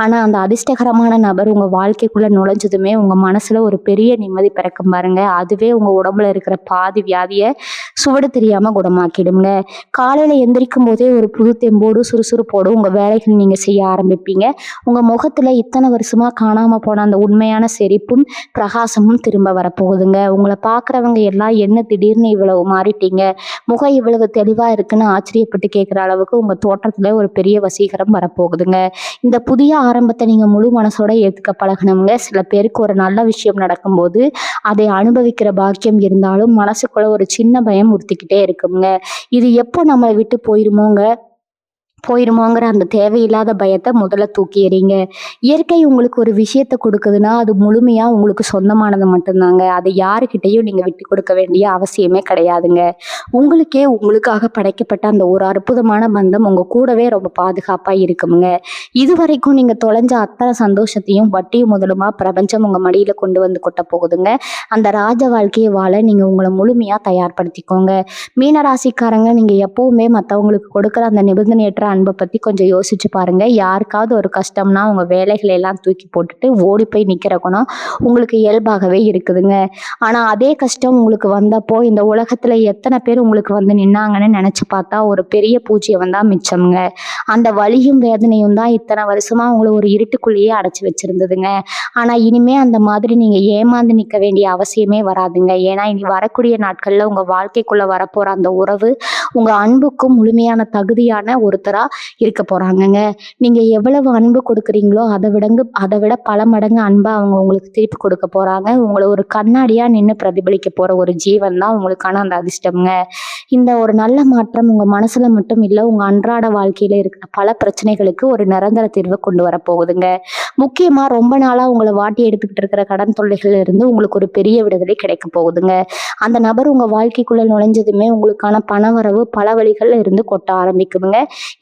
ஆனா அந்த அதிர்ஷ்டகரமான நபர் உங்க வாழ்க்கைக்குள்ள நுழைஞ்சதுமே உங்க மனசுல ஒரு பெரிய நிம்மதி பிறக்கும் பாருங்க. அதுவே உங்க உடம்புல இருக்கிற பாதி வியாதிய சுவடு தெரியாம குணமாக்கிடுங்க. காலையில எந்திரிக்கும் போதே ஒரு புது தெம்போடு சுறுசுறுப்போடு உங்க வேலைகள் நீங்க செய்ய ஆரம்பிப்பீங்க. உங்க முகத்துல இத்தனை வருஷமா காணாம போன அந்த உண்மையான சிரிப்பும் பிரகாசமும் திரும்ப வரப்போகுதுங்க. உங்களை பாக்குறவங்க எல்லாம் என்ன திடீர்னு இவ்வளவு மாறிட்டீங்க, முகம் இவ்வளவு தெளிவா இருக்குன்னு ஆச்சரியப்பட்டு கேட்கிற அளவுக்கு உங்க தோற்றத்துல ஒரு பெரிய வசீகரம் வரப்போகுதுங்க. இந்த புதிய ஆரம்பத்தை நீங்க முழு மனசோட ஏத்துக்க பழகணுங்க. சில பேருக்கு ஒரு நல்ல விஷயம் நடக்கும்போது அதை அனுபவிக்கிற பாக்கியம் இருந்தாலும் மனசுக்குள்ள ஒரு சின்ன பயம் உறுத்திக்கிட்டே இருக்குங்க. இது எப்போ நம்மளை விட்டு போயிருமோங்க போயிருமோங்கிற அந்த தேவையில்லாத பயத்த முதல்ல தூக்கி எறிங்க. இயற்கை உங்களுக்கு ஒரு விஷயத்த குடுக்குதுன்னா, அது முழுமையா உங்களுக்கு சொந்தமானது மட்டும்தாங்க. அத யாருகிட்டயும் நீங்க விட்டுக் கொடுக்க வேண்டிய அவசியமே கிடையாதுங்க. உங்களுக்கே உங்களுக்காக படைக்கப்பட்ட அந்த ஒரு அற்புதமான பந்தம் உங்க கூடவே ரொம்ப பாதுகாப்பா இருக்குமுங்க. இதுவரைக்கும் நீங்க தொலைஞ்ச அத்தன சந்தோஷத்தையும் வட்டியும் முதலுமா பிரபஞ்சம் உங்க மடியில கொண்டு வந்து கொட்டப் போகுதுங்க. அந்த ராஜ வாழ்க்கைய வாழ நீங்க உங்கள முழுமையா தயார்படுத்திக்கோங்க. மீன ராசிக்காரங்க, நீங்க எப்பவுமே மத்தவங்களுக்கு கொடுக்குற அந்த நிபந்தனையற்ற அன்ப பத்தி கொஞ்சம் யோசிச்சு பாருங்க. யாருக்காவது ஒரு கஷ்டம்னா உங்க வேலைகளை எல்லாம் தூக்கி போட்டுட்டு ஓடி போய் நிக்கிற குணம் உங்களுக்கு இயல்பாகவே இருக்குதுங்க. ஆனா அதே கஷ்டம் உங்களுக்கு வந்தப்போ இந்த உலகத்துல எத்தனை பேர் உங்களுக்கு வந்து நின்னாங்கன்னு நினைச்சு பார்த்தா ஒரு பெரிய பூஜ்யம் தான் மிச்சம்ங்க. அந்த வலியும் வேதனையும் தான் இத்தனை வருஷமா உங்களை ஒரு இருட்டுக்குள்ளேயே அடைச்சு வச்சிருந்ததுங்க. ஆனா இனிமே அந்த மாதிரி நீங்க ஏமாந்து நிக்க வேண்டிய அவசியமே வராதுங்க. ஏன்னா இனி வரக்கூடிய நாட்கள்ல உங்க வாழ்க்கைக்குள்ள வரப்போற அந்த உறவு உங்க அன்புக்கும் முழுமையான தகுதியான ஒருத்தரா இருக்க போறாங்கங்க. நீங்க எவ்வளவு அன்பு கொடுக்குறீங்களோ அதை விட பல மடங்கு அன்பா அவங்க உங்களுக்கு திருப்பி கொடுக்க போறாங்க. உங்களை ஒரு கண்ணாடியா நின்று பிரதிபலிக்க போற ஒரு ஜீவன் தான் உங்களுக்கான அந்த அதிர்ஷ்டம்ங்க. இந்த ஒரு நல்ல மாற்றம் உங்க மனசுல மட்டும் இல்ல, உங்க அன்றாட வாழ்க்கையில இருக்கிற பல பிரச்சனைகளுக்கு ஒரு நிரந்தர தீர்வை கொண்டு வர போகுதுங்க. முக்கியமா ரொம்ப நாளா உங்களை வாட்டி எடுத்துக்கிட்டு இருக்கிற கடன் தொல்லைகள்ல இருந்து உங்களுக்கு ஒரு பெரிய விடுதலை கிடைக்க போகுதுங்க. அந்த நபர் உங்க வாழ்க்கைக்குள்ள நுழைஞ்சதுமே உங்களுக்கான பணவரவு பல வழிகள்ல இருந்து கொட்ட ஆரம்பிக்குதுங்க.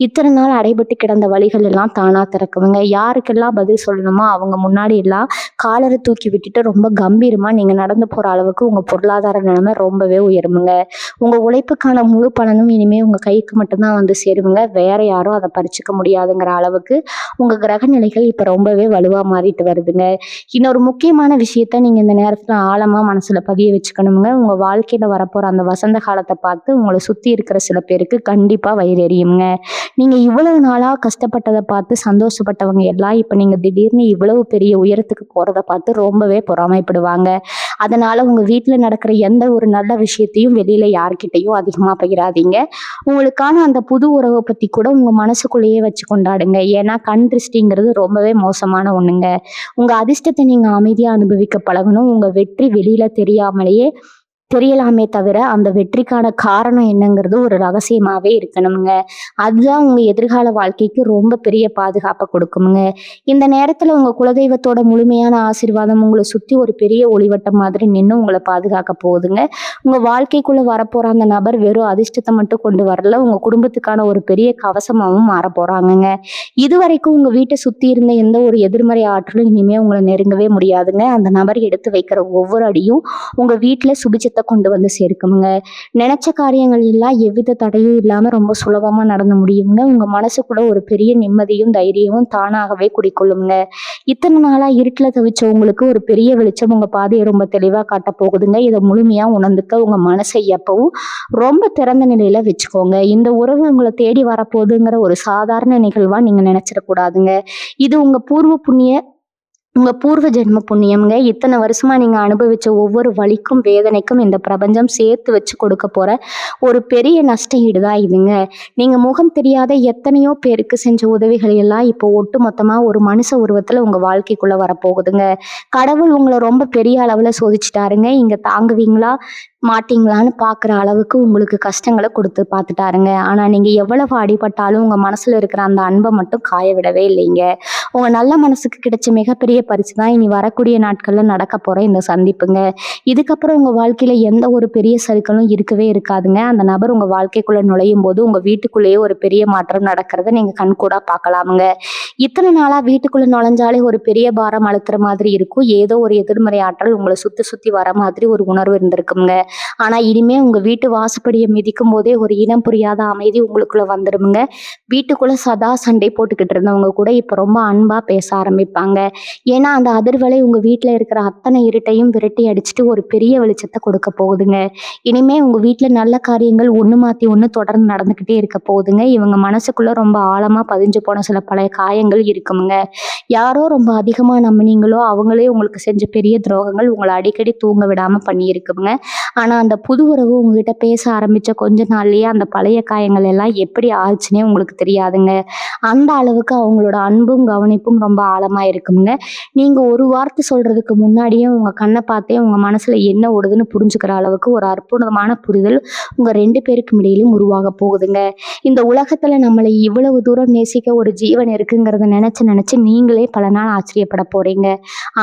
இத்தனை நாள் அடைபட்டு கிடந்த வழிகள் எல்லாம் தானா திறக்குதுங்க. யாருக்கெல்லாம் பதில் சொல்லணுமோ அவங்க முன்னாடி எல்லாம் காலரை தூக்கி விட்டுட்டு ரொம்ப கம்பீரமா நீங்க நடந்து போற அளவுக்கு உங்க பொருளாதார நிலைமை ரொம்பவே உயருமுங்க. உங்க உழைப்புக்கான முழு பலனும் இனிமே உங்க கைக்கு மட்டும்தான் வந்து சேருவங்க. வேற யாரும் அதை பறிச்சுக்க முடியாதுங்கிற அளவுக்கு உங்க கிரக நிலைகள் இப்ப ரொம்பவே வலுவா மாறிட்டு வருதுங்க. இன்னொரு முக்கியமான விஷயத்த நீங்க இந்த நேரத்துல ஆழமா மனசுல பதிய வச்சுக்கணுங்க. உங்க வாழ்க்கையில வரப்போற அந்த வசந்த காலத்தை பார்த்து உங்களை சுத்தி இருக்கிற சில பேருக்கு கண்டிப்பா வயிறு எரியுங்க. நீங்க இவ்வளவு நாளா கஷ்டப்பட்டதை பார்த்து சந்தோஷப்பட்டவங்க எல்லாம் இப்ப நீங்க திடீர்னு இவ்வளவு பெரிய உயரத்துக்கு போறதை பார்த்து ரொம்பவே பொறாமைப்படுவாங்க. அதனால உங்க வீட்டுல நடக்கிற எந்த ஒரு நல்ல விஷயத்தையும் வெளியில யார்கிட்டயும் அதிகமா பகிராதீங்க. உங்களுக்கான அந்த புது உறவை பத்தி கூட உங்க மனசுக்குள்ளேயே வச்சு கொண்டாடுங்க. ஏன்னா கண் திருஷ்டிங்கிறது ரொம்பவே மோசமான ஒண்ணுங்க. உங்க அதிர்ஷ்டத்தை நீங்க அமைதியா அனுபவிக்க பழகணும். உங்க வெற்றி வெளியில தெரியலாமே தவிர அந்த வெற்றிக்கான காரணம் என்னங்கிறது ஒரு ரகசியமாவே இருக்கணுங்க. அதுதான் உங்க எதிர்கால வாழ்க்கைக்கு ரொம்ப பெரிய பாதுகாப்பை கொடுக்குமுங்க. இந்த நேரத்துல உங்க குலதெய்வத்தோட முழுமையான ஆசீர்வாதம் உங்களை சுத்தி ஒரு பெரிய ஒளிவட்டம் மாதிரி நின்று உங்களை பாதுகாக்க போகுதுங்க. உங்க வாழ்க்கைக்குள்ள வரப்போற அந்த நபர் வெறும் அதிர்ஷ்டத்தை மட்டும் கொண்டு வரல, உங்க குடும்பத்துக்கான ஒரு பெரிய கவசமாவும் மாற போறாங்கங்க. இதுவரைக்கும் உங்க வீட்டை சுத்தி இருந்த எந்த ஒரு எதிர்மறை ஆற்றலும் இனிமே உங்களை நெருங்கவே முடியாதுங்க. அந்த நபர் எடுத்து வைக்கிற ஒவ்வொரு அடியும் உங்க வீட்டுல சுபிச்சத்தை கொண்டு வந்து சேர்க்குமுங்க. நினைச்ச காரியங்கள் எல்லாம் எவ்வித தடையும் இல்லாம ரொம்ப சுலபமா நடந்து முடியுங்க. உங்க மனசுக்குள்ள ஒரு பெரிய நிம்மதியும் தைரியமும் தானாகவே குடிக்கொள்ளுங்க. இத்தனை நாளா இருட்டுல தவிச்ச உங்களுக்கு ஒரு பெரிய வெளிச்சம் உங்க பாதையை ரொம்ப தெளிவா காட்ட போகுதுங்க. இதை முழுமையா உணர்ந்துக்க உங்க மனசை எப்பவும் ரொம்ப திறந்த நிலையில வச்சுக்கோங்க. இந்த உறவு உங்களை தேடி வரப்போகுதுங்கிற ஒரு சாதாரண நிகழ்வா நீங்க நினைச்சிடக்கூடாதுங்க. இது உங்க பூர்வ ஜென்ம புண்ணியம்ங்க. இத்தனை வருஷமா நீங்க அனுபவிச்ச ஒவ்வொரு வலிக்கும் வேதனைக்கும் இந்த பிரபஞ்சம் சேர்த்து வச்சு கொடுக்க போற ஒரு பெரிய நஷ்ட ஈடு தான் இதுங்க. நீங்க முகம் தெரியாத எத்தனையோ பேருக்கு செஞ்ச உதவிகளை எல்லாம் இப்போ ஒட்டு மொத்தமா ஒரு மனுஷ உருவத்துல உங்க வாழ்க்கைக்குள்ள வரப்போகுதுங்க. கடவுள் உங்களை ரொம்ப பெரிய அளவுல சோதிச்சுட்டாருங்க. இங்க தாங்குவீங்களா மாட்டீங்களான்னு பாக்குற அளவுக்கு உங்களுக்கு கஷ்டங்களை கொடுத்து பார்த்துட்டாருங்க. ஆனா நீங்க எவ்வளவு அடிபட்டாலும் உங்க மனசுல இருக்கிற அந்த அன்பை மட்டும் காய விடவே இல்லைங்க. உங்க நல்ல மனசுக்கு கிடைச்ச மிகப்பெரிய பரிசு தான் இனி வரக்கூடிய நாட்கள்ல நடக்க போற இந்த சந்திப்புங்க. இதுக்கப்புறம் உங்க வாழ்க்கையில எந்த ஒரு பெரிய சறுக்கலும் இருக்கவே இருக்காதுங்க. அந்த நபர் உங்க வாழ்க்கைக்குள்ள நுழையும் போது உங்க வீட்டுக்குள்ளேயே ஒரு பெரிய மாற்றம் நடக்கிறத நீங்க கண்கூடா பார்க்கலாமுங்க. இத்தனை நாளா வீட்டுக்குள்ள நுழைஞ்சாலே ஒரு பெரிய பாரம் அழுத்துற மாதிரி இருக்கும். ஏதோ ஒரு எதிர்மறை ஆற்றல் உங்களை சுத்தி சுத்தி வர மாதிரி ஒரு உணர்வு இருந்திருக்குங்க. ஆனா இனிமே உங்க வீட்டு வாசப்படியை மிதிக்கும் போதே ஒரு இனம் புரியாத அமைதி உங்களுக்குள்ள வந்துடுமுங்க. வீட்டுக்குள்ள சதா சண்டை போட்டுக்கிட்டு இருந்தவங்க கூட இப்ப ரொம்ப அன்பா பேச ஆரம்பிப்பாங்க. ஏன்னா அந்த அதிர்வலை உங்க வீட்டுல இருக்கிற அத்தனை இருட்டையும் விரட்டி அடிச்சுட்டு ஒரு பெரிய வெளிச்சத்தை கொடுக்க போகுதுங்க. இனிமே உங்க வீட்டுல நல்ல காரியங்கள் ஒண்ணு மாத்தி ஒண்ணு தொடர்ந்து நடந்துகிட்டே இருக்க போகுதுங்க. இவங்க மனசுக்குள்ள ரொம்ப ஆழமா பதிஞ்சு போன சில பழைய காயங்கள் இருக்குமுங்க. யாரோ ரொம்ப அதிகமா நம்பினீங்களோ அவங்களே உங்களுக்கு செஞ்ச பெரிய துரோகங்கள் உங்களை அடிக்கடி தூங்க விடாம பண்ணியிருக்குங்க. ஆனா அந்த புது உறவு உங்ககிட்ட பேச ஆரம்பிச்ச கொஞ்ச நாள்லயே அந்த பழைய காயங்கள் எல்லாம் எப்படி ஆச்சுன்னே உங்களுக்கு தெரியாதுங்க. அந்த அளவுக்கு அவங்களோட அன்பும் கவனிப்பும் கவனிப்பும் ரொம்ப ஆழமா இருக்குங்க. நீங்க ஒரு வார்த்தை சொல்றதுக்கு முன்னாடியே உங்க கண்ண பார்த்தே உங்க மனசுல என்ன ஓடுதுன்னு புரிஞ்சுக்கிற அளவுக்கு ஒரு அற்புதமான புரிதல் உங்க 2 பேருக்கும் இடையிலும் உருவாக போகுதுங்க. இந்த உலகத்துல நம்மள இவ்வளவு தூரம் நேசிக்க ஒரு ஜீவன் இருக்குங்கிறத நினைச்சு நினைச்சு நீங்களே பல நாள் ஆச்சரியப்பட போறீங்க.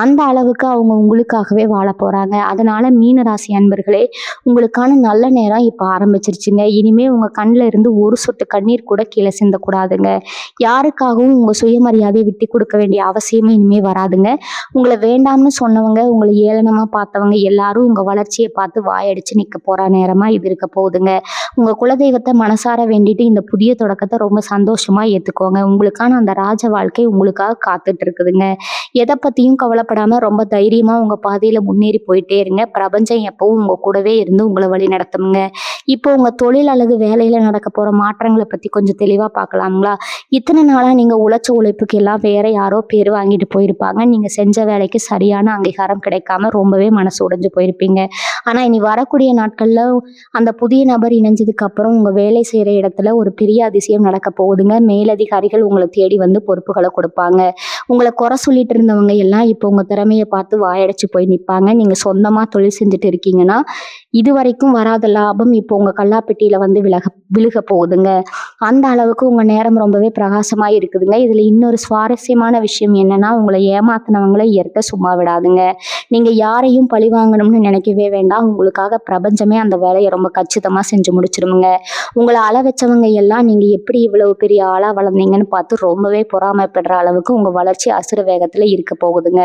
அந்த அளவுக்கு அவங்க உங்களுக்காகவே வாழப் போறாங்க. அதனால மீன ராசி அன்பர்களே, உங்களுக்கான நல்ல நேரம் இப்ப ஆரம்பிச்சிருச்சுங்க. இனிமே உங்க கண்ல இருந்து ஒரு சொட்டு கண்ணீர் கூட கீழ சிந்தக்கூடாதுங்க. யாருக்காகவும் உங்க சுயமரியாதையை விட்டுக் கொடுக்க வேண்டிய அவசியமே இனிமே வராதுங்க. உங்கள வேண்டாம்னு சொன்னவங்க, உங்கள ஏளனமா பார்த்தவங்க எல்லாரும் உங்க வளர்ச்சிய பார்த்து வாயடிச்சு நிக்க போற நேரமா இது இருக்க போகுதுங்க. உங்க குலதெய்வத்த மனசார வேண்டிட்டு இந்த புதிய தொடக்கத்த ரொம்ப சந்தோஷமா ஏத்துக்கோங்க. உங்களுக்கான அந்த ராஜ வாழ்க்கை உங்களுக்காக காத்துட்டு இருக்குதுங்க. எத பத்தியும் கவலைப்படாம ரொம்ப தைரியமா உங்க பாதையில முன்னேறி போயிட்டே இருங்க. பிரபஞ்சம் எப்பவும் உங்க கூடவே இருந்து உங்கள வழி நடத்தும்ங்க. இப்போ உங்க தொழில் அல்லது வேலையில நடக்க போற மாற்றங்கள பத்தி கொஞ்சம் தெளிவா பார்க்கலாங்களா? இத்தனை நாளா நீங்க உழைச்ச உழைப்புக்கு எல்லாம் வேற யாரோ பேர் வாங்கிட்டு போயிருப்பாங்க. நீங்க செஞ்ச வேலைக்கு சரியான அங்கீகாரம் கிடைக்காம ரொம்பவே மனசு உடைஞ்சு போயிருப்பீங்க. ஆனா இனி வரக்கூடிய நாட்கள்ல அந்த புதிய நபர் இணைஞ்சதுக்கு அப்புறம் உங்க வேலை செய்யற இடத்துல ஒரு பெரிய அதிசயம் நடக்க போகுதுங்க. மேலதிகாரிகள் உங்களை தேடி வந்து பொறுப்புகளை கொடுப்பாங்க. உங்களை குறை சொல்லிட்டு இருந்தவங்க எல்லாம் இப்போ உங்க திறமைய பார்த்து வாயடைச்சு போய் நிப்பாங்க. நீங்க சொந்தமா தொழில் செஞ்சுட்டு இருக்கீங்கன்னா இது வரைக்கும் வராத லாபம் இப்போ உங்க கல்லாப்பெட்டியில வந்து விழுக போகுதுங்க. அந்த அளவுக்கு உங்க நேரம் ரொம்பவே பிரகாசமா இருக்குதுங்க. இதுல இன்னொரு சுவாரஸ்யமான விஷயம் என்னன்னா, உங்களை ஏமாத்தினவங்களை இயற்கை சும்மா விடாதுங்க. நீங்க யாரையும் பழி வாங்கணும்னு நினைக்கவே வேண்டாம். உங்களுக்காக பிரபஞ்சமே அந்த வேலையை ரொம்ப கச்சிதமா செஞ்சு முடிச்சிருமுங்க. உங்களை அள வச்சவங்க எல்லாம் நீங்க எப்படி இவ்வளவு பெரிய ஆளா வளர்ந்தீங்கன்னு பார்த்து ரொம்பவே பொறாமைப்படுற அளவுக்கு உங்க வளர்ச்சி அசுர வேகத்துல இருக்க போகுதுங்க.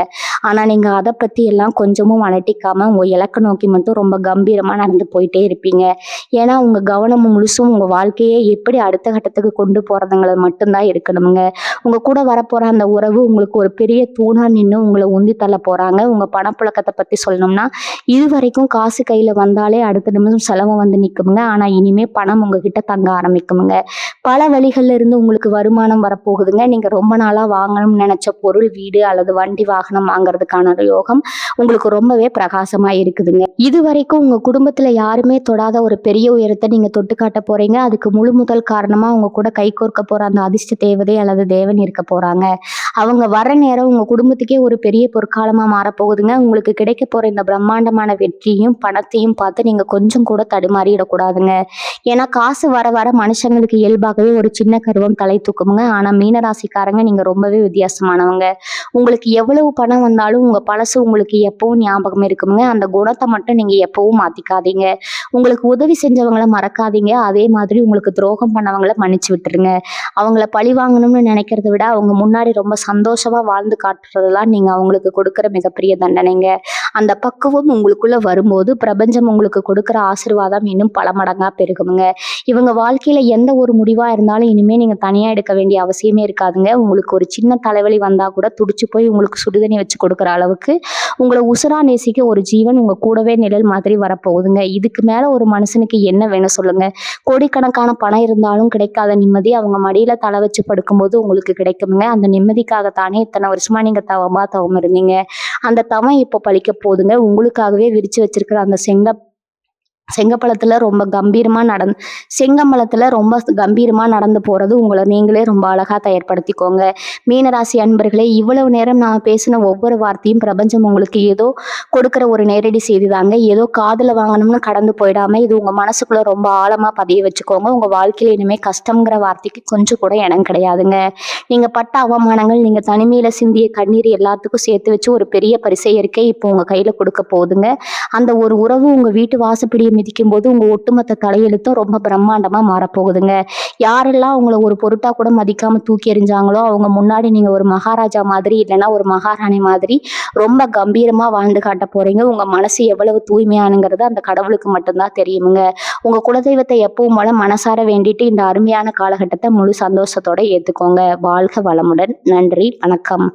ஆனா நீங்க அதை பத்தி எல்லாம் கொஞ்சமும் அலட்டிக்காம உங்க இலக்க நோக்கி மட்டும் ரொம்ப கம்பீரமா நடந்து போயிட்டே இருப்பீங்க. ஏன்னா உங்க கவனம் முழுசும் உங்க வாழ்க்கையை எப்படி அடுத்த கட்டத்துக்கு கொண்டு போறதுங்களை மட்டும்தான் இருக்கணுங்க. உங்க கூட வரப்போற அந்த உறவு உங்களுக்கு ஒரு பெரிய தூணா நின்று உங்களை உந்தி தள்ள போறாங்க. உங்க பணப்புழக்கத்தை பத்தி சொல்லணும்னா, இது வரைக்கும் காசு கையில வந்தாலே அடுத்த நிமிஷம் செலவு வந்து நிக்குமுங்க. ஆனா இனிமே பணம் உங்ககிட்ட தங்க ஆரம்பிக்குமுங்க. பல வழிகள்ல இருந்து உங்களுக்கு வருமானம் வரப்போகுதுங்க. நீங்க ரொம்ப நாளா வாங்கணும்னு நினைச்ச பொருள், வீடு அல்லது வண்டி வாகனம் வாங்குறதுக்கான யோகம் உங்களுக்கு ரொம்பவே பிரகாசமா இருக்குதுங்க. இது வரைக்கும் உங்க குடும்பத்துல யாருமே தொடாத ஒரு பெரிய உயரத்தை நீங்க தொட்டு காட்ட போறீங்க. அதுக்கு முழு முதல் காரணமா உங்க கூட கைகோர்க்க போற அந்த அதிர்ஷ்ட தேவதை அல்லது தேவன் இருக்க போறாங்க. அவங்க வர நேரம் உங்க குடும்பத்துக்கே ஒரு பெரிய பொற்காலமா மாறப்போகுதுங்க. உங்களுக்கு கிடைக்க போற இந்த பிரம்மாண்டமான வெற்றியும் பணத்தையும் பார்த்து நீங்க கொஞ்சம் கூட தடுமாறிடக்கூடாதுங்க. ஏன்னா காசு வர வர மனுஷங்களுக்கு இயல்பாகவே ஒரு சின்ன கருவம் தலை தூக்குமுங்க. ஆனா மீனராசிக்காரங்க நீங்க ரொம்பவே வித்தியாசமானவங்க. உங்களுக்கு எவ்வளவு பணம் வந்தாலும் உங்க பழசு உங்களுக்கு எப்பவும் ஞாபகம் இருக்குமுங்க. அந்த குணத்தை மட்டும் நீங்க எப்பவும் மாத்திக்காதீங்க. உங்களுக்கு உதவி செஞ்சவங்கள மறக்காதீங்க. அதே மாதிரி உங்களுக்கு துரோகம் பண்ணவங்கள மன்னிச்சு விட்டுருங்க. அவங்கள பழி வாங்கணும்னு நினைக்கிறத விட அவங்க முன்னாடி ரொம்ப சந்தோஷமா வாழ்ந்து காட்டுறதுலாம் நீங்க அவங்களுக்கு கொடுக்குற மிகப்பெரிய தண்டனைங்க. அந்த பக்குவம் உங்களுக்குள்ள வரும்போது பிரபஞ்சம் உங்களுக்கு கொடுக்குற ஆசீர்வாதம் இன்னும் பல மடங்கா பெருகுமுங்க. இவங்க வாழ்க்கையில எந்த ஒரு முடிவா இருந்தாலும் இனிமே நீங்க தனியா எடுக்க வேண்டிய அவசியமே இருக்காதுங்க. உங்களுக்கு ஒரு சின்ன தலைவலி வந்தா கூட துடிச்சு போய் உங்களுக்கு சுடுதண்ணி வச்சு கொடுக்குற அளவுக்கு உங்களை உசுரா நேசிக்க ஒரு ஜீவன் உங்க கூடவே நிழல் மாதிரி வரப்போகுதுங்க. இதுக்கு மேல ஒரு மனுஷனுக்கு என்ன வேணும் சொல்லுங்க? கோடிக்கணக்கான பணம் இருந்தாலும் கிடைக்காத நிம்மதி அவங்க மடியில தலை வச்சு படுக்கும்போது உங்களுக்கு கிடைக்குமுங்க. அந்த நிம்மதிக்காகத்தானே இத்தனை வருஷமா நீங்க தவம் இருந்தீங்க. அந்த தவம் இப்போ பழிக்க போகுதுங்க. உங்களுக்காகவே விரிச்சு வச்சிருக்கிற அந்த செங்கம்பலத்துல ரொம்ப கம்பீரமா நடந்து போறது உங்களை நீங்களே ரொம்ப அழகா தயார்படுத்திக்கோங்க. மீனராசி அன்பர்களே, இவ்வளவு நேரம் நான் பேசின ஒவ்வொரு வார்த்தையும் பிரபஞ்சம் உங்களுக்கு ஏதோ கொடுக்குற ஒரு நேரடி செய்தி தாங்க. ஏதோ காதுல வாங்கணும்னு கடந்து போயிடாம இது உங்க மனசுக்குள்ள ரொம்ப ஆழமா பதிய வச்சுக்கோங்க. உங்க வாழ்க்கையில இனிமே கஷ்டம்ங்கிற வார்த்தைக்கு கொஞ்சம் கூட இடம் கிடையாதுங்க. நீங்க பட்ட அவமானங்கள், நீங்க தனிமையில சிந்திய கண்ணீர் எல்லாத்துக்கும் சேர்த்து வச்சு ஒரு பெரிய பரிசை இருக்கை இப்போ உங்க கையில கொடுக்க போகுதுங்க. அந்த ஒரு உறவு உங்க வீட்டு வாசப்படியை மிதிக்கும் போது உங்க ஒட்டுமொத்த தலையெழுத்தும் ரொம்ப பிரம்மாண்டமா மாறப்போகுதுங்க. யாரெல்லாம் உங்களை ஒரு பொருட்டா கூட மதிக்காம தூக்கி எறிஞ்சாங்களோ அவங்க முன்னாடி நீங்க ஒரு மகாராஜா மாதிரி இல்லைன்னா ஒரு மகாராணி மாதிரி ரொம்ப கம்பீரமா வாழ்ந்து காட்ட போறீங்க. உங்க மனசு எவ்வளவு தூய்மையானுங்கிறது அந்த கடவுளுக்கு மட்டும்தான் தெரியுமுங்க. உங்க குலதெய்வத்தை எப்பவும் போல மனசார வேண்டிட்டு இந்த அருமையான காலகட்டத்தை முழு சந்தோஷத்தோட ஏத்துக்கோங்க. வாழ்க வளமுடன். நன்றி, வணக்கம்.